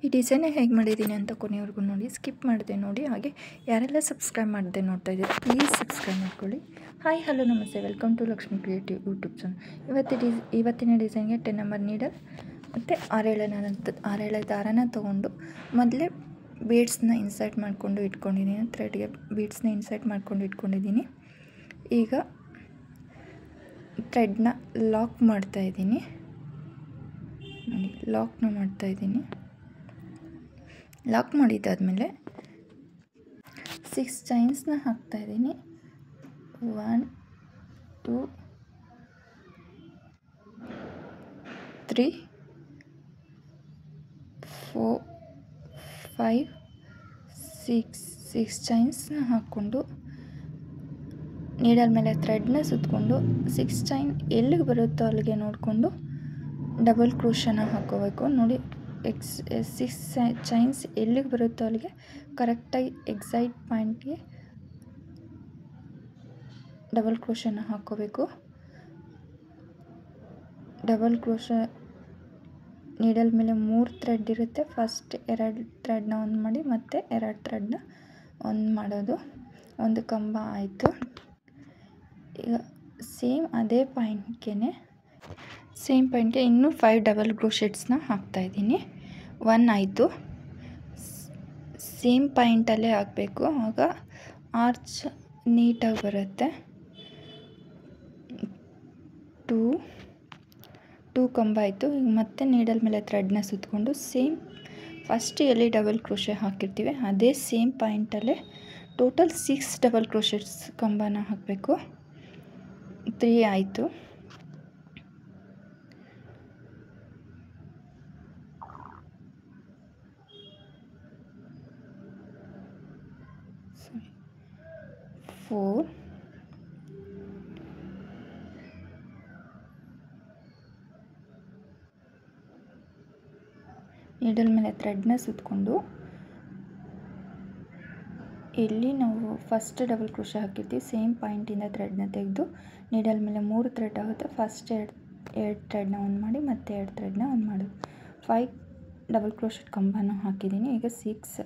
ಈ ಡಿಸೈನ್ ಹೇಗೆ ಮಾಡಿದ್ದೀನಿ ಅಂತ ಕೊನೆವರೆಗೂ ನೋಡಿ, ಸ್ಕಿಪ್ ಮಾಡಿದೆ ನೋಡಿ. ಹಾಗೆ ಯಾರೆಲ್ಲ ಸಬ್ಸ್ಕ್ರೈಬ್ ಮಾಡದೆ ನೋಡ್ತಾ ಇದ್ದೀರಿ ಪ್ಲೀಸ್ ಸಬ್ಸ್ಕ್ರೈಬ್ ಮಾಡ್ಕೊಳ್ಳಿ. Hi hello namaste, welcome to Lakshmi creative YouTube channel. ಇವತ್ತಿನ ಡಿಸೈನ್ಗೆ 10 ನಂಬರ್ ನೀಡಲ್ ಮತ್ತು ಆರೇಳೆ ದಾರನ ತೊಗೊಂಡು ಮೊದಲೇ ಬೀಡ್ಸ್ನ ಇನ್ಸರ್ಟ್ ಮಾಡಿಕೊಂಡು ಇಟ್ಕೊಂಡಿದ್ದೀನಿ. ಥ್ರೆಡ್ಗೆ ಬೀಡ್ಸ್ನ ಇನ್ಸರ್ಟ್ ಮಾಡ್ಕೊಂಡು ಇಟ್ಕೊಂಡಿದ್ದೀನಿ. ಈಗ ಥ್ರೆಡ್ನ ಲಾಕ್ ಮಾಡ್ತಾಯಿದ್ದೀನಿ ನೋಡಿ, ಲಾಕ್ನ ಮಾಡ್ತಾಯಿದ್ದೀನಿ. ಲಾಕ್ ಮಾಡಿದ್ದಾದಮೇಲೆ 6 ಚೈನ್ಸ್ನ ಹಾಕ್ತಾಯಿದ್ದೀನಿ. 1 2 3 4 5 6 ಚೈನ್ಸ್ನ ಹಾಕ್ಕೊಂಡು ನೀಡಲ್ ಮೇಲೆ ಥ್ರೆಡ್ನ ಸುತ್ತಕೊಂಡು 6 ಚೈನ್ ಎಲ್ಲಿಗೆ ಬರುತ್ತೋ ಅಲ್ಲಿಗೆ ನೋಡಿಕೊಂಡು ಡಬಲ್ ಕ್ರೋಶನ ಹಾಕ್ಕೋಬೇಕು ನೋಡಿ. 6 ಚೈನ್ಸ್ ಎಲ್ಲಿಗೆ ಬರುತ್ತೋ ಅಲ್ಲಿಗೆ ಕರೆಕ್ಟಾಗಿ ಎಕ್ಸೈಟ್ ಪಾಯಿಂಟ್ಗೆ ಡಬಲ್ ಕ್ರೋಶನ ಹಾಕ್ಕೋಬೇಕು. ಡಬಲ್ ಕ್ರೋಶ ನೀಡಲ್ ಮೇಲೆ 3 ಥ್ರೆಡ್ ಇರುತ್ತೆ. ಫಸ್ಟ್ 2 ಥ್ರೆಡ್ನ ಒಂದು ಮಾಡಿ ಮತ್ತೆ 2 ಥ್ರೆಡ್ನ ಒಂದು ಮಾಡೋದು. ಒಂದು ಕಂಬ ಆಯಿತು. ಈಗ ಸೇಮ್ ಅದೇ ಪಾಯಿಂಟ್ಗೆ ಇನ್ನೂ 5 ಡಬಲ್ ಕ್ರೋಶೆಟ್ಸ್ನ ಹಾಕ್ತಾಯಿದ್ದೀನಿ. 1 ಆಯಿತು. ಸೇಮ್ ಪಾಯಿಂಟಲ್ಲೇ ಹಾಕಬೇಕು, ಆಗ ಆರ್ಚ್ ನೀಟಾಗಿ ಬರುತ್ತೆ. 2 ಕಂಬ ಆಯಿತು. ಈಗ ಮತ್ತೆ ನೀಡಲ್ ಮೇಲೆ ಥ್ರೆಡ್ನ ಸುತ್ತಕೊಂಡು ಸೇಮ್ ಫಸ್ಟ್ ಎಲ್ಲಿ ಡಬಲ್ ಕ್ರೋಶೆ ಹಾಕಿರ್ತೀವಿ ಅದೇ ಸೇಮ್ ಪಾಯಿಂಟಲ್ಲೇ ಟೋಟಲ್ 6 ಡಬಲ್ ಕ್ರೋಶೆಟ್ಸ್ ಕಂಬನ ಹಾಕಬೇಕು. 3 ಆಯಿತು. ನೀಡಲ್ ಮೇಲೆ ಥ್ರೆಡ್ನ ಸುತ್ತಕೊಂಡು ಇಲ್ಲಿ ನಾವು ಫಸ್ಟ್ ಡಬಲ್ ಕ್ರೋಶೆ ಹಾಕಿರ್ತೀವಿ ಸೇಮ್ ಪಾಯಿಂಟಿಂದ ಥ್ರೆಡ್ನ ತೆಗೆದು ನೀಡಲ್ ಮೇಲೆ 3 ಥ್ರೆಡ್ ಆಗುತ್ತೆ. ಫಸ್ಟ್ 2 ಥ್ರೆಡ್ನ ಒಂದು ಮಾಡಿ ಮತ್ತೆ 2 ಥ್ರೆಡ್ನ ಒಂದು ಮಾಡೋದು. 5 ಡಬಲ್ ಕ್ರೋಶೆಟ್ ಕಂಬನ ಹಾಕಿದ್ದೀನಿ. ಈಗ 6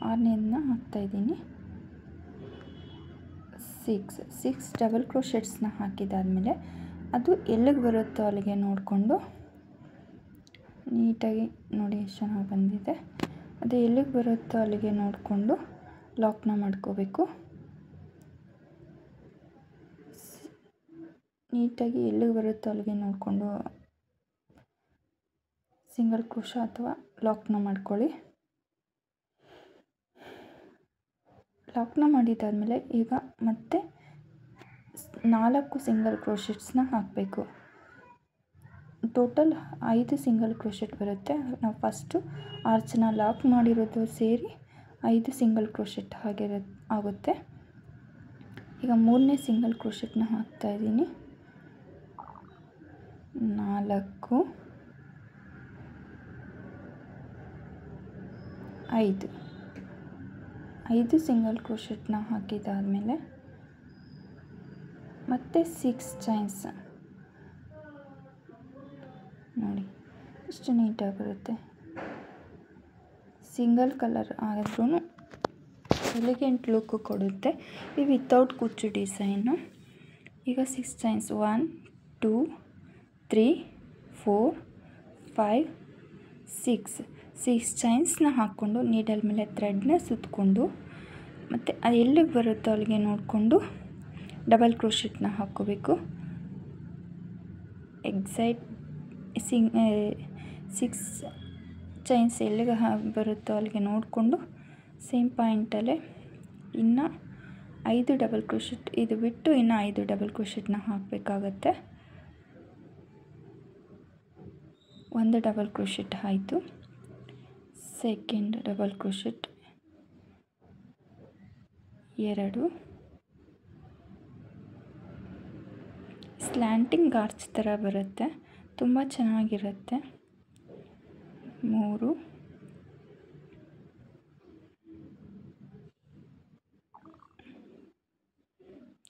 ಆರನೇದನ್ನ ಹಾಕ್ತಾಯಿದ್ದೀನಿ. 6 ಡಬಲ್ ಕ್ರೋಶೆಟ್ಸ್ನ ಹಾಕಿದಾದಮೇಲೆ ಅದು ಎಲ್ಲಿಗೆ ಬರುತ್ತೋ ಅಲ್ಲಿಗೆ ನೋಡಿಕೊಂಡು ನೀಟಾಗಿ ನೋಡಿ ಎಷ್ಟು ಚೆನ್ನಾಗಿ ಬಂದಿದೆ. ಅದು ಎಲ್ಲಿಗೆ ಬರುತ್ತೋ ಅಲ್ಲಿಗೆ ನೋಡಿಕೊಂಡು ಲಾಕ್ನ ಮಾಡ್ಕೋಬೇಕು. ನೀಟಾಗಿ ಎಲ್ಲಿಗೆ ಬರುತ್ತೋ ಅಲ್ಲಿಗೆ ನೋಡಿಕೊಂಡು ಸಿಂಗಲ್ ಕ್ರೋಶ ಅಥವಾ ಲಾಕ್ನ ಮಾಡ್ಕೊಳ್ಳಿ. ಲಾಕ್ನ ಮಾಡಿದ್ದಾದಮೇಲೆ ಈಗ ಮತ್ತೆ 4 ಸಿಂಗಲ್ ಕ್ರೋಶೆಟ್ಸ್ನ ಹಾಕಬೇಕು. ಟೋಟಲ್ 5 ಸಿಂಗಲ್ ಕ್ರೋಶೆಟ್ ಬರುತ್ತೆ. ನಾವು ಫಸ್ಟು ಆರ್ಚನ್ನ ಲಾಕ್ ಮಾಡಿರೋದು ಸೇರಿ 5 ಸಿಂಗಲ್ ಕ್ರೋಶೆಟ್ ಆಗುತ್ತೆ. ಈಗ 3ನೇ ಸಿಂಗಲ್ ಕ್ರೋಶೆಟ್ನ ಹಾಕ್ತಾಯಿದ್ದೀನಿ. 4 5 ಸಿಂಗಲ್ ಕ್ರೋಶೆಟ್ನ ಹಾಕಿದಾದಮೇಲೆ ಮತ್ತೆ 6 ಚೈನ್ಸ್ ನೋಡಿ ಎಷ್ಟು ನೀಟಾಗಿ ಬರುತ್ತೆ. ಸಿಂಗಲ್ ಕಲರ್ ಆದ್ರೂ ಎಲಿಗೆಂಟ್ ಲುಕ್ ಕೊಡುತ್ತೆ. ಇದು ವಿತೌಟ್ ಕುಚ್ಚು ಡಿಸೈನು. ಈಗ 6 ಚೈನ್ಸ್ 1 2 3 4 5 6 ಚೈನ್ಸ್ನ ಹಾಕ್ಕೊಂಡು ನೀಡಲ್ ಮೇಲೆ ಥ್ರೆಡ್ನ ಸುತ್ತಕೊಂಡು ಮತ್ತು ಅದು ಎಲ್ಲಿಗೆ ಬರುತ್ತೋ ಅಲ್ಲಿಗೆ ನೋಡಿಕೊಂಡು ಡಬಲ್ ಕ್ರೋಶೆಟ್ನ ಹಾಕ್ಕೋಬೇಕು. ಎಕ್ಸೈಟ್ 6 ಚೈನ್ಸ್ ಎಲ್ಲಿಗೆ ಬರುತ್ತೋ ಅಲ್ಲಿಗೆ ನೋಡಿಕೊಂಡು ಸೇಮ್ ಪಾಯಿಂಟಲ್ಲೇ ಇನ್ನು 5 ಡಬಲ್ ಕ್ರೋಶೆಟ್ ಇದು ಬಿಟ್ಟು ಇನ್ನು 5 ಡಬಲ್ ಕ್ರೋಶೆಟ್ನ ಹಾಕಬೇಕಾಗತ್ತೆ. 1 ಡಬಲ್ ಕ್ರೋಶೆಟ್ ಆಯಿತು. Second double crochet 2 slanting arch ಥರ ಬರುತ್ತೆ, ತುಂಬ ಚೆನ್ನಾಗಿರುತ್ತೆ. 3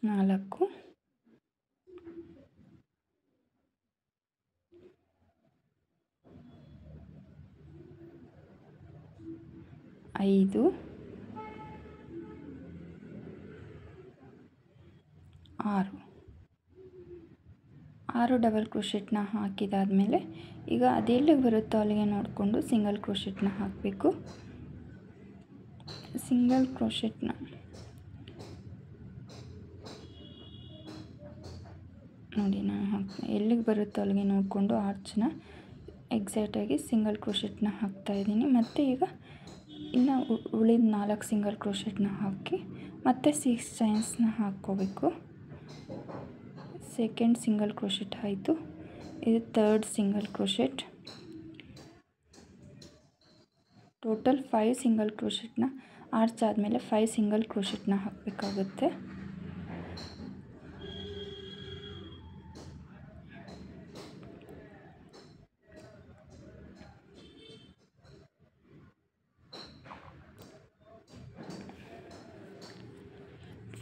4 5 6 ಡಬಲ್ ಕ್ರೋಶೆಟ್ನ ಹಾಕಿದಾದಮೇಲೆ ಈಗ ಅದೆಲ್ಲಿಗೆ ಬರುತ್ತೋ ಅಲ್ಲಿಗೆ ನೋಡಿಕೊಂಡು ಸಿಂಗಲ್ ಕ್ರೋಶೆಟ್ನ ಹಾಕಬೇಕು. ಸಿಂಗಲ್ ಕ್ರೋಶೆಟ್ನ ನೋಡಿ ನಾನು ಎಲ್ಲಿಗೆ ಬರುತ್ತೋ ಅಲ್ಲಿಗೆ ನೋಡಿಕೊಂಡು ಆರ್ಚನ್ನ ಎಕ್ಸಾಕ್ಟಾಗಿ ಸಿಂಗಲ್ ಕ್ರೋಶೆಟ್ನ ಹಾಕ್ತಾಯಿದ್ದೀನಿ. ಮತ್ತು ಈಗ ಇನ್ನು ಉಳಿದ 4 ಸಿಂಗಲ್ ಕ್ರೋಶೆಟ್ನ ಹಾಕಿ ಮತ್ತು 6 ಚೈನ್ಸ್ನ ಹಾಕ್ಕೋಬೇಕು. ಸೆಕೆಂಡ್ ಸಿಂಗಲ್ ಕ್ರೋಶೆಟ್ ಆಯಿತು. ಇದು third single crochet. Total 5 single ಕ್ರೋಶೆಟ್ನ ಆರ್ಚ್ ಆದಮೇಲೆ 5 ಸಿಂಗಲ್ ಕ್ರೋಶೆಟ್ನ ಹಾಕಬೇಕಾಗುತ್ತೆ.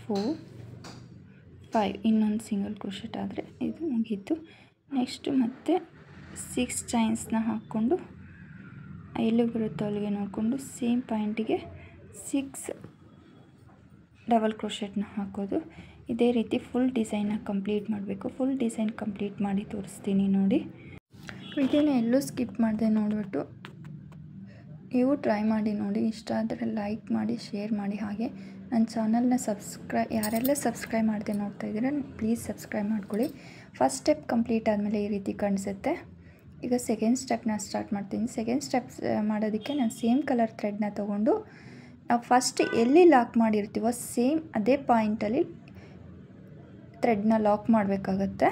ಫೋರ್ 5 ಇನ್ನೊಂದು ಸಿಂಗಲ್ ಕ್ರೋಶೆಟ್ ಆದರೆ ಇದು ಮುಗೀತು. ನೆಕ್ಸ್ಟು ಮತ್ತೆ 6 ಚೈನ್ಸ್ನ ಹಾಕ್ಕೊಂಡು ಎಲ್ಲಿಗೆ ಬರುತ್ತೋ ಅಲ್ಲಿಗೆ ನೋಡಿಕೊಂಡು ಸೇಮ್ ಪಾಯಿಂಟಿಗೆ 6 ಡಬಲ್ ಕ್ರೋಶೆಟ್ನ ಹಾಕೋದು. ಇದೇ ರೀತಿ ಫುಲ್ ಡಿಸೈನ್ನ ಕಂಪ್ಲೀಟ್ ಮಾಡಬೇಕು. ಫುಲ್ ಡಿಸೈನ್ ಕಂಪ್ಲೀಟ್ ಮಾಡಿ ತೋರಿಸ್ತೀನಿ ನೋಡಿ. ವಿಡಿಯೋನ ಎಲ್ಲೂ ಸ್ಕಿಪ್ ಮಾಡದೆ ನೋಡಿಬಿಟ್ಟು ನೀವು ಟ್ರೈ ಮಾಡಿ ನೋಡಿ. ಇಷ್ಟ ಆದರೆ ಲೈಕ್ ಮಾಡಿ, ಶೇರ್ ಮಾಡಿ. ಹಾಗೆ ನನ್ನ ಚಾನಲ್ನ ಯಾರೆಲ್ಲ ಸಬ್ಸ್ಕ್ರೈಬ್ ಮಾಡದೆ ನೋಡ್ತಾ ಇದ್ದೀರಾ ಪ್ಲೀಸ್ ಸಬ್ಸ್ಕ್ರೈಬ್ ಮಾಡ್ಕೊಳ್ಳಿ. ಫಸ್ಟ್ ಸ್ಟೆಪ್ ಕಂಪ್ಲೀಟ್ ಆದಮೇಲೆ ಈ ರೀತಿ ಕಾಣಿಸುತ್ತೆ. ಈಗ ಸೆಕೆಂಡ್ ಸ್ಟೆಪ್ನ ಸ್ಟಾರ್ಟ್ ಮಾಡ್ತೀನಿ. ಸೆಕೆಂಡ್ ಸ್ಟೆಪ್ ಮಾಡೋದಕ್ಕೆ ನಾನು ಸೇಮ್ ಕಲರ್ ಥ್ರೆಡ್ನ ತೊಗೊಂಡು ನಾವು ಫಸ್ಟ್ ಎಲ್ಲಿ ಲಾಕ್ ಮಾಡಿರ್ತೀವೋ ಸೇಮ್ ಅದೇ ಪಾಯಿಂಟಲ್ಲಿ ಥ್ರೆಡ್ನ ಲಾಕ್ ಮಾಡಬೇಕಾಗತ್ತೆ.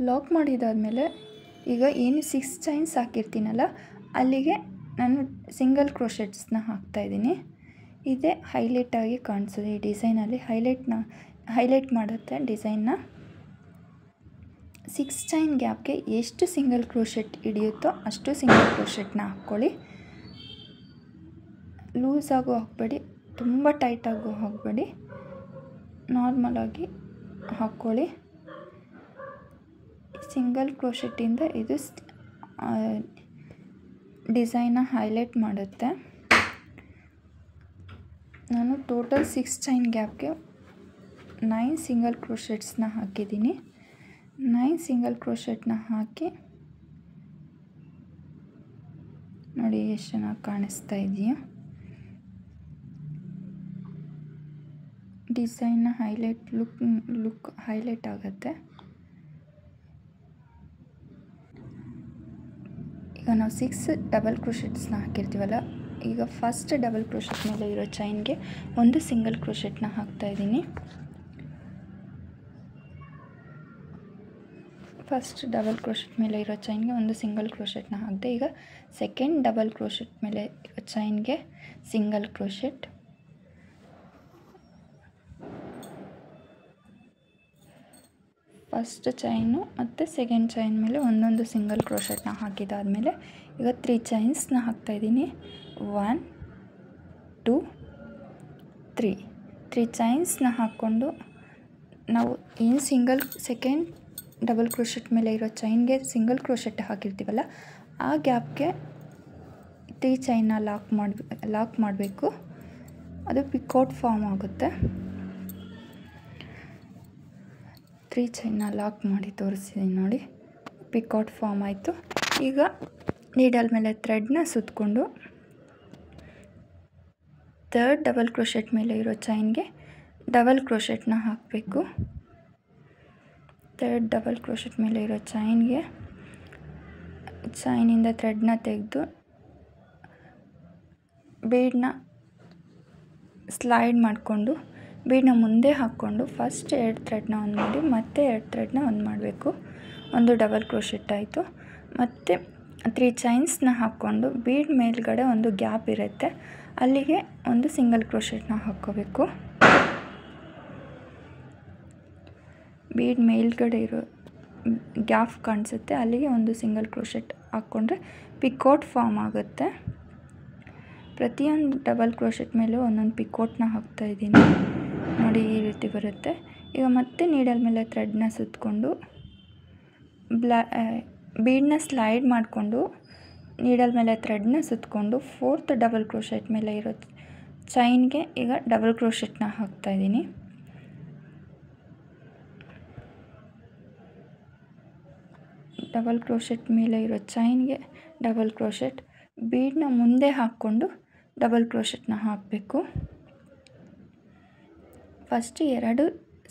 ಲಾಕ್ ಮಾಡಿದಾದಮೇಲೆ ಈಗ ಏನು 6 ಚೈನ್ಸ್ ಹಾಕಿರ್ತೀನಲ್ಲ ಅಲ್ಲಿಗೆ ನಾನು ಸಿಂಗಲ್ ಕ್ರೋಶೆಟ್ಸ್ನ ಹಾಕ್ತಾಯಿದ್ದೀನಿ. ಇದೇ ಹೈಲೈಟಾಗಿ ಕಾಣಿಸೋದು. ಈ ಡಿಸೈನಲ್ಲಿ ಹೈಲೈಟ್ ಮಾಡುತ್ತೆ ಡಿಸೈನ್ನ. 6 ಚೈನ್ ಗ್ಯಾಪ್ಗೆ ಎಷ್ಟು ಸಿಂಗಲ್ ಕ್ರೋಶೆಟ್ ಹಿಡಿಯುತ್ತೋ ಅಷ್ಟು ಸಿಂಗಲ್ ಕ್ರೋಶೆಟ್ನ ಹಾಕ್ಕೊಳ್ಳಿ. ಲೂಸಾಗೂ ಹಾಕಬೇಡಿ, ತುಂಬ ಟೈಟಾಗೂ ಹಾಕಬೇಡಿ, ನಾರ್ಮಲಾಗಿ ಹಾಕ್ಕೊಳ್ಳಿ. ಸಿಂಗಲ್ ಕ್ರೋಶೆಟ್ಟಿಂದ ಇದು ಡಿಸೈನ್ನ ಹೈಲೈಟ್ ಮಾಡುತ್ತೆ. ನಾನು ಟೋಟಲ್ 6 ಚೈನ್ ಗ್ಯಾಪ್ಗೆ 9 ಸಿಂಗಲ್ ಕ್ರೋಶೆಟ್ಸ್ನ ಹಾಕಿದ್ದೀನಿ. 9 ಸಿಂಗಲ್ ಕ್ರೋಶೆಟ್ನ ಹಾಕಿ ನೋಡಿ ಎಷ್ಟು ಚೆನ್ನಾಗಿ ಕಾಣಿಸ್ತಾ ಇದೆಯಾ. ಡಿಸೈನ್ನ ಲುಕ್ ಹೈಲೈಟ್ ಆಗುತ್ತೆ. ಈಗ ನಾವು 6 ಡಬಲ್ ಕ್ರೋಶೆಟ್ಸ್ನ ಹಾಕಿರ್ತೀವಲ್ಲ, ಈಗ ಫಸ್ಟ್ ಡಬಲ್ ಕ್ರೋಶೆಟ್ ಮೇಲೆ ಇರೋ ಚೈನ್ಗೆ ಒಂದು ಸಿಂಗಲ್ ಕ್ರೋಶೆಟ್ನ ಹಾಕ್ತಾಯಿದ್ದೀನಿ. ಫಸ್ಟ್ ಡಬಲ್ ಕ್ರೋಶೆಟ್ ಮೇಲೆ ಇರೋ ಚೈನ್ಗೆ ಒಂದು ಸಿಂಗಲ್ ಕ್ರೋಶೆಟ್ನ ಹಾಕಿದೆ. ಈಗ ಸೆಕೆಂಡ್ ಡಬಲ್ ಕ್ರೋಶೆಟ್ ಮೇಲೆ ಇರೋ ಚೈನ್ಗೆ ಸಿಂಗಲ್ ಕ್ರೋಶೆಟ್. ಫಸ್ಟ್ ಚೈನು ಮತ್ತು ಸೆಕೆಂಡ್ ಚೈನ್ ಮೇಲೆ ಒಂದೊಂದು ಸಿಂಗಲ್ ಕ್ರೋಶೆಟ್ನ ಹಾಕಿದಾದಮೇಲೆ ಈಗ 3 ಚೈನ್ಸ್ನ ಹಾಕ್ತಾಯಿದ್ದೀನಿ. 1 2 3 ಚೈನ್ಸ್ನ ಹಾಕ್ಕೊಂಡು ನಾವು ಏನು ಸೆಕೆಂಡ್ ಡಬಲ್ ಕ್ರೋಶೆಟ್ ಮೇಲೆ ಇರೋ ಚೈನ್ಗೆ ಸಿಂಗಲ್ ಕ್ರೋಶೆಟ್ ಹಾಕಿರ್ತೀವಲ್ಲ ಆ ಗ್ಯಾಪ್ಗೆ 3 ಚೈನ್ನ ಲಾಕ್ ಮಾಡಬೇಕು. ಅದು ಪಿಕೌಟ್ ಫಾರ್ಮ್ ಆಗುತ್ತೆ. 3 ಚೈನ್ನ ಲಾಕ್ ಮಾಡಿ ತೋರಿಸಿದ್ದೀನಿ ನೋಡಿ, ಪಿಕೌಟ್ ಫಾರ್ಮ್ ಆಯಿತು. ಈಗ ನೀಡಲ್ ಮೇಲೆ ಥ್ರೆಡ್ನ ಸುತ್ತಕೊಂಡು ಥರ್ಡ್ ಡಬಲ್ ಕ್ರೋಶೆಟ್ ಮೇಲೆ ಇರೋ ಚೈನ್ಗೆ ಡಬಲ್ ಕ್ರೋಶೆಟ್ನ ಹಾಕಬೇಕು. ಥರ್ಡ್ ಡಬಲ್ ಕ್ರೋಶೆಟ್ ಮೇಲೆ ಇರೋ ಚೈನಿಂದ ಥ್ರೆಡ್ನ ತೆಗೆದು ಬೀಡನ್ನ ಸ್ಲೈಡ್ ಮಾಡಿಕೊಂಡು ಬೀಡನ್ನ ಮುಂದೆ ಹಾಕ್ಕೊಂಡು ಫಸ್ಟ್ 2 ಥ್ರೆಡ್ನ ಆನ್ ಮಾಡಿ ಮತ್ತೆ 2 ಥ್ರೆಡ್ನ ಆನ್ ಮಾಡಬೇಕು. ಒಂದು ಡಬಲ್ ಕ್ರೋಶೆಟ್ ಆಯಿತು. ಮತ್ತು 3 ಚೈನ್ಸ್ನ ಹಾಕ್ಕೊಂಡು ಬೀಡ್ ಮೇಲ್ಗಡೆ ಒಂದು ಗ್ಯಾಪ್ ಇರುತ್ತೆ, ಅಲ್ಲಿಗೆ ಒಂದು ಸಿಂಗಲ್ ಕ್ರೋಶೆಟ್ನ ಹಾಕ್ಕೋಬೇಕು. ಬೀಡ್ ಮೇಲ್ಗಡೆ ಇರೋ ಗ್ಯಾಪ್ ಕಾಣಿಸುತ್ತೆ, ಅಲ್ಲಿಗೆ ಒಂದು ಸಿಂಗಲ್ ಕ್ರೋಶೆಟ್ ಹಾಕ್ಕೊಂಡ್ರೆ ಪಿಕೌಟ್ ಫಾರ್ಮ್ ಆಗುತ್ತೆ. ಪ್ರತಿಯೊಂದು ಡಬಲ್ ಕ್ರೋಶೆಟ್ ಮೇಲೂ ಒಂದೊಂದು ಪಿಕೌಟ್ನ ಹಾಕ್ತಾಯಿದ್ದೀನಿ ನೋಡಿ, ಈ ರೀತಿ ಬರುತ್ತೆ. ಈಗ ಮತ್ತೆ ನೀಡಲ್ ಮೇಲೆ ಥ್ರೆಡ್ನ ಸುತ್ತಕೊಂಡು ಬೀಡನ್ನ ಸ್ಲೈಡ್ ಮಾಡಿಕೊಂಡು ನೀಡಲ್ ಮೇಲೆ ಥ್ರೆಡ್ನ ಸುತ್ತಕೊಂಡು 4th ಡಬಲ್ ಕ್ರೋಶೆಟ್ ಮೇಲೆ ಇರೋ ಚೈನ್ಗೆ ಈಗ ಡಬಲ್ ಕ್ರೋಶೆಟ್ನ ಹಾಕ್ತಾಯಿದ್ದೀನಿ. ಡಬಲ್ ಕ್ರೋಶೆಟ್ ಮೇಲೆ ಇರೋ ಚೈನ್ಗೆ ಡಬಲ್ ಕ್ರೋಶೆಟ್, ಬೀಡನ್ನ ಮುಂದೆ ಹಾಕ್ಕೊಂಡು ಡಬಲ್ ಕ್ರೋಶೆಟ್ನ ಹಾಕಬೇಕು. ಫಸ್ಟ್ 2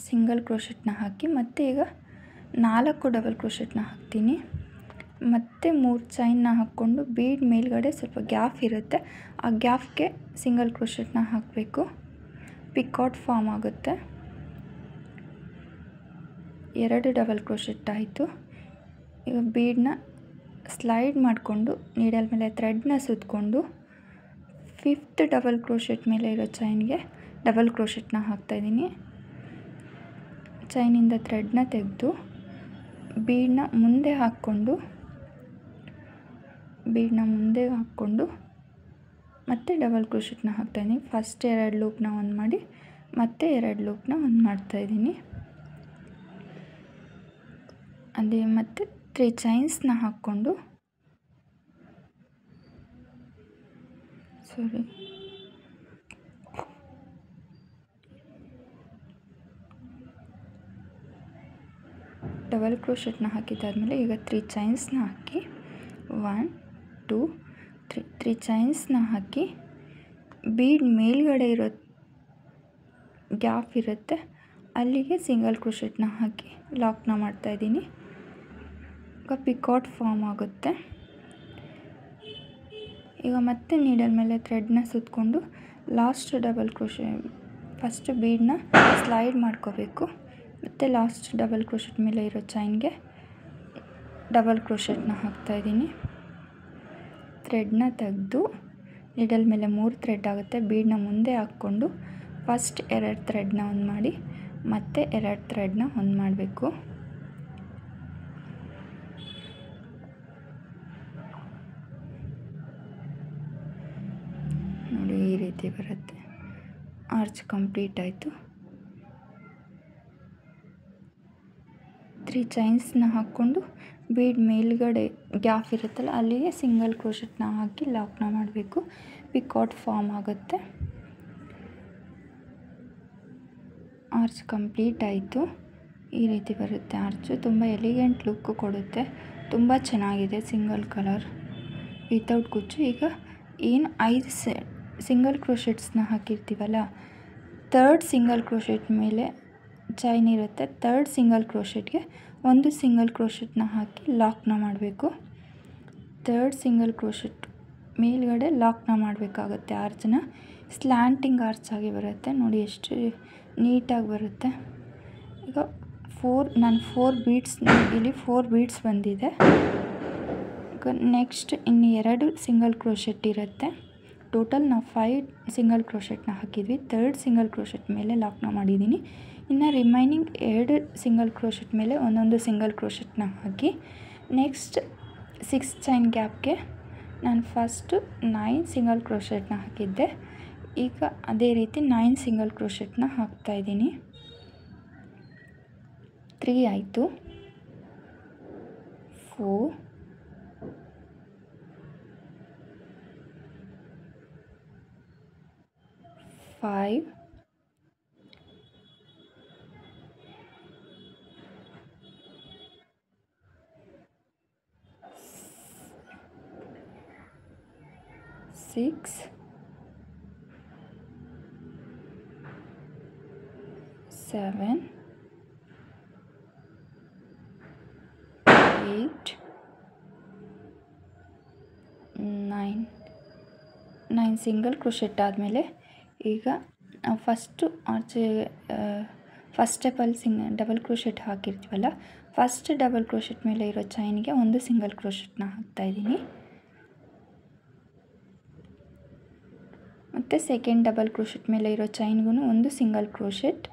ಸಿಂಗಲ್ ಕ್ರೋಶೆಟ್ನ ಹಾಕಿ ಮತ್ತೆ ಈಗ 4 ಡಬಲ್ ಕ್ರೋಶೆಟ್ನ ಹಾಕ್ತೀನಿ. ಮತ್ತು 3 ಚೈನ್ನ ಹಾಕ್ಕೊಂಡು ಬೀಡ್ ಮೇಲ್ಗಡೆ ಸ್ವಲ್ಪ ಗ್ಯಾಪ್ ಇರುತ್ತೆ, ಆ ಗ್ಯಾಪ್ಗೆ ಸಿಂಗಲ್ ಕ್ರೋಶೆಟ್ನ ಹಾಕಬೇಕು. ಪಿಕಾಟ್ ಫಾರ್ಮ್ ಆಗುತ್ತೆ. 2 ಡಬಲ್ ಕ್ರೋಶೆಟ್ ಆಯಿತು. ಈಗ ಬೀಡನ್ನ ಸ್ಲೈಡ್ ಮಾಡಿಕೊಂಡು ನೀಡಲ್ ಮೇಲೆ ಥ್ರೆಡ್ನ ಸುತ್ತಕೊಂಡು 5th ಡಬಲ್ ಕ್ರೋಶೆಟ್ ಮೇಲೆ ಇರೋ ಚೈನ್ಗೆ ಡಬಲ್ ಕ್ರೋಶೆಟ್ನ ಹಾಕ್ತಾಯಿದ್ದೀನಿ. ಚೈನಿಂದ ಥ್ರೆಡ್ನ ತೆಗೆದು ಬೀಡನ್ನ ಮುಂದೆ ಹಾಕ್ಕೊಂಡು ಮತ್ತೆ ಡಬಲ್ ಕ್ರೋಶೆಟ್ನ ಹಾಕ್ತಾಯಿದ್ದೀನಿ. ಫಸ್ಟ್ 2 ಲೂಪ್ನ ಒಂದು ಮಾಡಿ ಮತ್ತೆ 2 ಲೂಪ್ನ ಒಂದು ಮಾಡ್ತಾಯಿದ್ದೀನಿ. ಅದೇ ಮತ್ತು 3 ಚೈನ್ಸ್ನ ಹಾಕ್ಕೊಂಡು ಡಬಲ್ ಕ್ರೋಶೆಟ್ನ ಹಾಕಿದ್ದಾದಮೇಲೆ ಈಗ 3 ಚೈನ್ಸ್ನ ಹಾಕಿ 1 2 3 ಚೈನ್ಸ್ನ ಹಾಕಿ ಬೀಡ್ ಮೇಲ್ಗಡೆ ಇರೋ ಗ್ಯಾಪ್ ಇರುತ್ತೆ ಅಲ್ಲಿಗೆ ಸಿಂಗಲ್ ಕ್ರೋಶೆಟ್ನ ಹಾಕಿ ಲಾಕ್ನ ಮಾಡ್ತಾಯಿದ್ದೀನಿ. ಈಗ ಪಿಕಾಟ್ ಫಾರ್ಮ್ ಆಗುತ್ತೆ. ಈಗ ಮತ್ತೆ ನೀಡಲ್ ಮೇಲೆ ಥ್ರೆಡ್ನ ಸುತ್ತಕೊಂಡು ಲಾಸ್ಟ್ ಡಬಲ್ ಕ್ರೋಶೆಟ್, ಫಸ್ಟ್ ಬೀಡನ್ನ ಸ್ಲೈಡ್ ಮಾಡ್ಕೋಬೇಕು. ಮತ್ತು ಲಾಸ್ಟ್ ಡಬಲ್ ಕ್ರೋಶೆಟ್ ಮೇಲೆ ಇರೋ ಚೈನ್ಗೆ ಡಬಲ್ ಕ್ರೋಶೆಟ್ನ ಹಾಕ್ತಾಯಿದ್ದೀನಿ. ಥ್ರೆಡ್ನ ತೆಗೆದು ನೀಡಲ್ ಮೇಲೆ 3 ಥ್ರೆಡ್ ಆಗುತ್ತೆ, ಬೀಡನ್ನ ಮುಂದೆ ಹಾಕ್ಕೊಂಡು ಫಸ್ಟ್ 2 ಥ್ರೆಡ್ನ ಒಂದು ಮಾಡಿ ಮತ್ತೆ 2 ಥ್ರೆಡ್ನ ಒಂದು ಮಾಡಬೇಕು. ನೋಡಿ ಈ ರೀತಿ ಬರುತ್ತೆ. ಆರ್ಚ್ ಕಂಪ್ಲೀಟ್ ಆಯಿತು. 3 ಚೈನ್ಸ್ನ ಹಾಕ್ಕೊಂಡು ಬೀಡ್ ಮೇಲ್ಗಡೆ ಗ್ಯಾಪ್ ಇರುತ್ತಲ್ಲ ಅಲ್ಲಿಗೆ ಸಿಂಗಲ್ ಕ್ರೋಶೆಟ್ನ ಹಾಕಿ ಲಾಕ್ನ ಮಾಡಬೇಕು. ಪಿಕಾಟ್ ಫಾರ್ಮ್ ಆಗುತ್ತೆ. ಆರ್ಚ್ ಕಂಪ್ಲೀಟ್ ಆಯಿತು. ಈ ರೀತಿ ಬರುತ್ತೆ ಆರ್ಚು. ತುಂಬ ಎಲಿಗೆಂಟ್ ಲುಕ್ ಕೊಡುತ್ತೆ, ತುಂಬ ಚೆನ್ನಾಗಿದೆ. ಸಿಂಗಲ್ ಕಲರ್ ವಿತೌಟ್ ಕುಚ್ಚು. ಈಗ ಏನು 5 ಸಿಂಗಲ್ ಕ್ರೋಶೆಟ್ಸ್ನ ಹಾಕಿರ್ತೀವಲ್ಲ, 3rd ಸಿಂಗಲ್ ಕ್ರೋಶೆಟ್ ಮೇಲೆ ಚೈನ್ ಇರುತ್ತೆ, 3rd ಸಿಂಗಲ್ ಕ್ರೋಶೆಟ್ಗೆ 1 ಸಿಂಗಲ್ ಕ್ರೋಶೆಟ್ನ ಹಾಕಿ ಲಾಕ್ನ ಮಾಡಬೇಕು. 3rd ಸಿಂಗಲ್ ಕ್ರೋಶೆಟ್ ಮೇಲ್ಗಡೆ ಲಾಕ್ನ ಮಾಡಬೇಕಾಗುತ್ತೆ. ಆರ್ಚನ್ನ ಸ್ಲ್ಯಾಂಟಿಂಗ್ ಆರ್ಚ್ ಆಗಿ ಬರುತ್ತೆ. ನೋಡಿ ಎಷ್ಟು ನೀಟಾಗಿ ಬರುತ್ತೆ. ಈಗ ನಾನು 4 ಬೀಡ್ಸ್, ಇಲ್ಲಿ 4 ಬೀಡ್ಸ್ ಬಂದಿದೆ. ಈಗ ನೆಕ್ಸ್ಟ್ ಇನ್ನು 2 ಸಿಂಗಲ್ ಕ್ರೋಶೆಟ್ ಇರುತ್ತೆ. ಟೋಟಲ್ ನಾವು 5 ಸಿಂಗಲ್ ಕ್ರೋಶೆಟ್ನ ಹಾಕಿದ್ವಿ. 3rd ಸಿಂಗಲ್ ಕ್ರೋಶೆಟ್ ಮೇಲೆ ಲಾಕ್ನ ಮಾಡಿದ್ದೀನಿ. ಇನ್ನು ರಿಮೈನಿಂಗ್ 2 ಸಿಂಗಲ್ ಕ್ರೋಶೆಟ್ ಮೇಲೆ ಒಂದೊಂದು ಸಿಂಗಲ್ ಕ್ರೋಶೆಟ್ನ ಹಾಕಿ ನೆಕ್ಸ್ಟ್ 6 ಚೈನ್ ಗ್ಯಾಪ್ಗೆ ನಾನು ಫಸ್ಟು 9 ಸಿಂಗಲ್ ಕ್ರೋಶೆಟ್ನ ಹಾಕಿದ್ದೆ. ಈಗ ಅದೇ ರೀತಿ 9 ಸಿಂಗಲ್ ಕ್ರೋಶೆಟ್ನ ಹಾಕ್ತಾಯಿದ್ದೀನಿ. 3 ಆಯಿತು. 4 5 6 7 8 9 ಸಿಂಗಲ್ ಕ್ರೋಶೆಟ್ ಆದಮೇಲೆ ಈಗ ಫಸ್ಟು ಫಸ್ಟ್ ಸ್ಟೆಪ್ಪಲ್ಲಿ ಡಬಲ್ ಕ್ರೋಶೆಟ್ ಹಾಕಿರ್ತೀವಲ್ಲ, ಫಸ್ಟ್ ಡಬಲ್ ಕ್ರೋಶೆಟ್ ಮೇಲೆ ಇರೋ ಚೈನ್ಗೆ 1 ಸಿಂಗಲ್ ಕ್ರೋಶೆಟ್ನ ಹಾಕ್ತಾಯಿದ್ದೀನಿ. ಮತ್ತು ಸೆಕೆಂಡ್ ಡಬಲ್ ಕ್ರೋಶೆಟ್ ಮೇಲೆ ಇರೋ ಚೈನ್ಗೂ 1 ಸಿಂಗಲ್ ಕ್ರೋಶೆಟ್.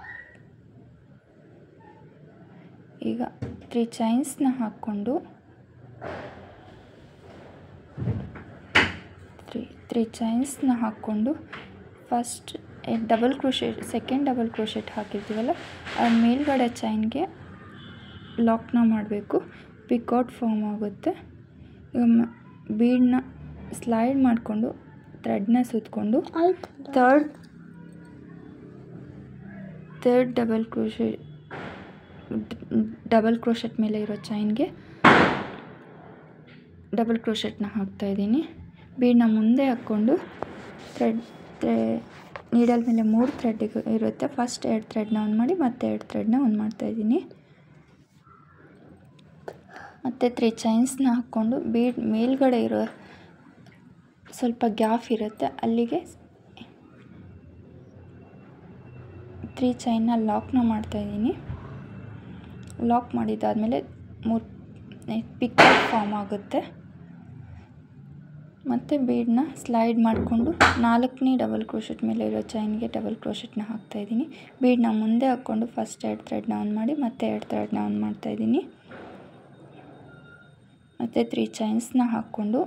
ಈಗ 3 ಚೈನ್ಸ್ನ ಹಾಕ್ಕೊಂಡು 3 ಚೈನ್ಸ್ನ ಹಾಕ್ಕೊಂಡು first double crochet, second double crochet ಹಾಕಿರ್ತೀವಲ್ಲ, ಅದ್ರ ಮೇಲ್ಗಡೆ ಚೈನ್ಗೆ ಲಾಕ್ನ ಮಾಡಬೇಕು. ಪಿಕಾಟ್ ಫಾರ್ಮ್ ಆಗುತ್ತೆ. ಈಗ ಬೀಡನ್ನ ಸ್ಲೈಡ್ ಮಾಡಿಕೊಂಡು ಥ್ರೆಡ್ನ ಸುತ್ತಕೊಂಡು ಥರ್ಡ್ ಡಬಲ್ ಕ್ರೋಶೆಟ್ ಮೇಲೆ ಇರೋ ಚೈನ್ಗೆ ಡಬಲ್ ಕ್ರೋಶೆಟ್ನ ಹಾಕ್ತಾಯಿದ್ದೀನಿ. ಬೀಡನ್ನ ಮುಂದೆ ಹಾಕ್ಕೊಂಡು ನೀಡಲ್ ಮೇಲೆ 3 ಥ್ರೆಡ್ ಇರುತ್ತೆ. ಫಸ್ಟ್ 2 ಥ್ರೆಡ್ನ ಆನ್ ಮಾಡಿ ಮತ್ತೆ 2 ಥ್ರೆಡ್ನ ಆನ್ ಮಾಡ್ತಾಯಿದ್ದೀನಿ. ಮತ್ತು 3 ಚೈನ್ಸ್ನ ಹಾಕ್ಕೊಂಡು ಬೀಡ್ ಮೇಲ್ಗಡೆ ಇರೋ ಸ್ವಲ್ಪ ಗ್ಯಾಪ್ ಇರುತ್ತೆ, ಅಲ್ಲಿಗೆ 3 ಚೈನ್ನ ಲಾಕ್ನ ಮಾಡ್ತಾಯಿದ್ದೀನಿ. ಲಾಕ್ ಮಾಡಿದ್ದಾದಮೇಲೆ 3 ಪಿಕಾಟ್ ಫಾರ್ಮ್ ಆಗುತ್ತೆ. ಮತ್ತು ಬೀಡನ್ನ ಸ್ಲೈಡ್ ಮಾಡಿಕೊಂಡು 4ನೇ ಡಬಲ್ ಕ್ರೋಶೆಟ್ ಮೇಲೆ ಇರೋ ಚೈನ್ಗೆ ಡಬಲ್ ಕ್ರೋಶೆಟ್ನ ಹಾಕ್ತಾಯಿದ್ದೀನಿ. ಬೀಡನ್ನ ಮುಂದೆ ಹಾಕ್ಕೊಂಡು ಫಸ್ಟ್ 2 ಥ್ರೆಡ್ನ ಆನ್ ಮಾಡಿ ಮತ್ತೆ 2 ಥ್ರೆಡ್ನ ಆನ್ ಮಾಡ್ತಾಯಿದ್ದೀನಿ. ಮತ್ತು 3 ಚೈನ್ಸ್ನ ಹಾಕ್ಕೊಂಡು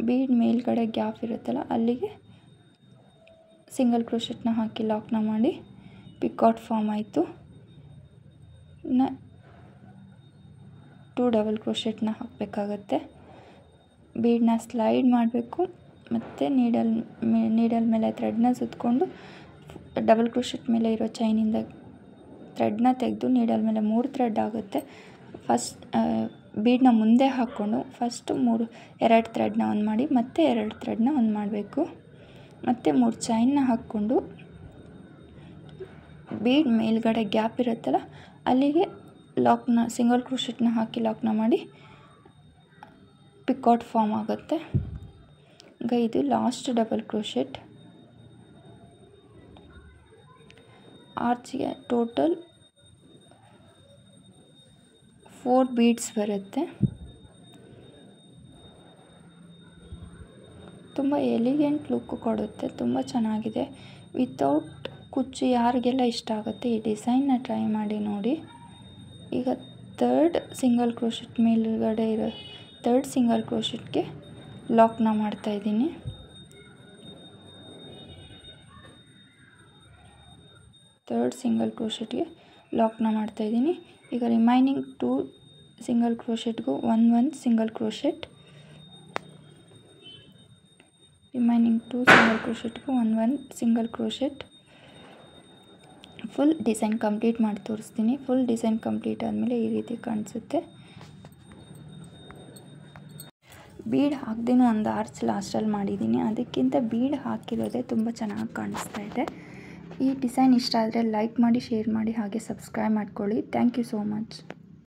ಬೀಡ್ ಮೇಲ್ಗಡೆ ಗ್ಯಾಪ್ ಇರುತ್ತಲ್ಲ ಅಲ್ಲಿಗೆ ಸಿಂಗಲ್ ಕ್ರೋಶೆಟ್ನ ಹಾಕಿ ಲಾಕ್ನ ಮಾಡಿ ಪಿಕಾಟ್ ಫಾರ್ಮ್ ಆಯಿತು. ಇನ್ನು 2 ಡಬಲ್ ಕ್ರೋಶೆಟ್ನ ಹಾಕಬೇಕಾಗತ್ತೆ. ಬೀಡನ್ನ ಸ್ಲೈಡ್ ಮಾಡಬೇಕು ಮತ್ತು ನೀಡಲ್ ಮೇಲೆ ಥ್ರೆಡ್ನ ಸುತ್ತಕೊಂಡು ಡಬಲ್ ಕ್ರೋಶೆಟ್ ಮೇಲೆ ಇರೋ ಚೈನಿಂದ ಥ್ರೆಡ್ನ ತೆಗೆದು ನೀಡಲ್ ಮೇಲೆ 3 ಥ್ರೆಡ್ ಆಗುತ್ತೆ. ಫಸ್ಟ್ ಬೀಡನ್ನ ಮುಂದೆ ಹಾಕ್ಕೊಂಡು ಫಸ್ಟು 2 ಥ್ರೆಡ್ನ ಆನ್ ಮಾಡಿ ಮತ್ತೆ 2 ಥ್ರೆಡ್ನ ಆನ್ ಮಾಡಬೇಕು. ಮತ್ತು 3 ಚೈನ್ನ ಹಾಕ್ಕೊಂಡು ಬೀಡ್ ಮೇಲ್ಗಡೆ ಗ್ಯಾಪ್ ಇರುತ್ತಲ್ಲ ಅಲ್ಲಿಗೆ ಲಾಕ್ನ ಸಿಂಗಲ್ ಕ್ರೋಶೆಟ್ನ ಹಾಕಿ ಲಾಕ್ನ ಮಾಡಿ ಪಿಕಾಟ್ ಫಾರ್ಮ್ ಆಗುತ್ತೆ. ಈಗ ಇದು ಲಾಸ್ಟ್ ಡಬಲ್ ಕ್ರೋಶೆಟ್. ಆರ್ಚಿಗೆ ಟೋಟಲ್ 4 ಬೀಡ್ಸ್ ಬರುತ್ತೆ. ತುಂಬ ಎಲಿಗೆಂಟ್ ಲುಕ್ ಕೊಡುತ್ತೆ, ತುಂಬ ಚೆನ್ನಾಗಿದೆ. ವಿತೌಟ್ ಕುಚ್ಚು ಯಾರಿಗೆಲ್ಲ ಇಷ್ಟ ಆಗುತ್ತೆ ಈ ಡಿಸೈನ್ನ ಟ್ರೈ ಮಾಡಿ ನೋಡಿ. ಈಗ 3rd ಸಿಂಗಲ್ ಕ್ರೋಶೆಟ್ ಮೇಲುಗಡೆ ಇರೋ 3rd ಸಿಂಗಲ್ ಕ್ರೋಶೆಟ್ಗೆ ಲಾಕ್ನ ಮಾಡ್ತಾಯಿದ್ದೀನಿ. ಥರ್ಡ್ ಸಿಂಗಲ್ ಕ್ರೋಶೆಟ್ಗೆ ಲಾಕ್ನ ಮಾಡ್ತಾಯಿದ್ದೀನಿ. ಈಗ ರಿಮೈನಿಂಗ್ 2 ಸಿಂಗಲ್ ಕ್ರೋಶೆಟ್ಗೂ 1 ಸಿಂಗಲ್ ಕ್ರೋಶೆಟ್, ರಿಮೈನಿಂಗ್ 2 ಸಿಂಗಲ್ ಕ್ರೋಶೆಟ್ಗೂ 1 single crochet. Full design complete ಮಾಡಿ ತೋರಿಸ್ತೀನಿ. ಫುಲ್ ಡಿಸೈನ್ ಕಂಪ್ಲೀಟ್ ಆದಮೇಲೆ ಈ ರೀತಿ ಕಾಣಿಸುತ್ತೆ. ಬೀಡ್ ಹಾಕ್ದೇನೂ ಒಂದು ಆರ್ಚ್ ಲಾಸ್ಟಲ್ಲಿ ಮಾಡಿದ್ದೀನಿ, ಅದಕ್ಕಿಂತ ಬೀಡ್ ಹಾಕಿರೋದೇ ತುಂಬ ಚೆನ್ನಾಗಿ ಕಾಣಿಸ್ತಾ ಇದೆ. ಈ ಡಿಸೈನ್ ಇಷ್ಟ ಆದರೆ ಲೈಕ್ ಮಾಡಿ, ಶೇರ್ ಮಾಡಿ, ಹಾಗೆ ಸಬ್ಸ್ಕ್ರೈಬ್ ಮಾಡ್ಕೊಳ್ಳಿ. Thank you so much.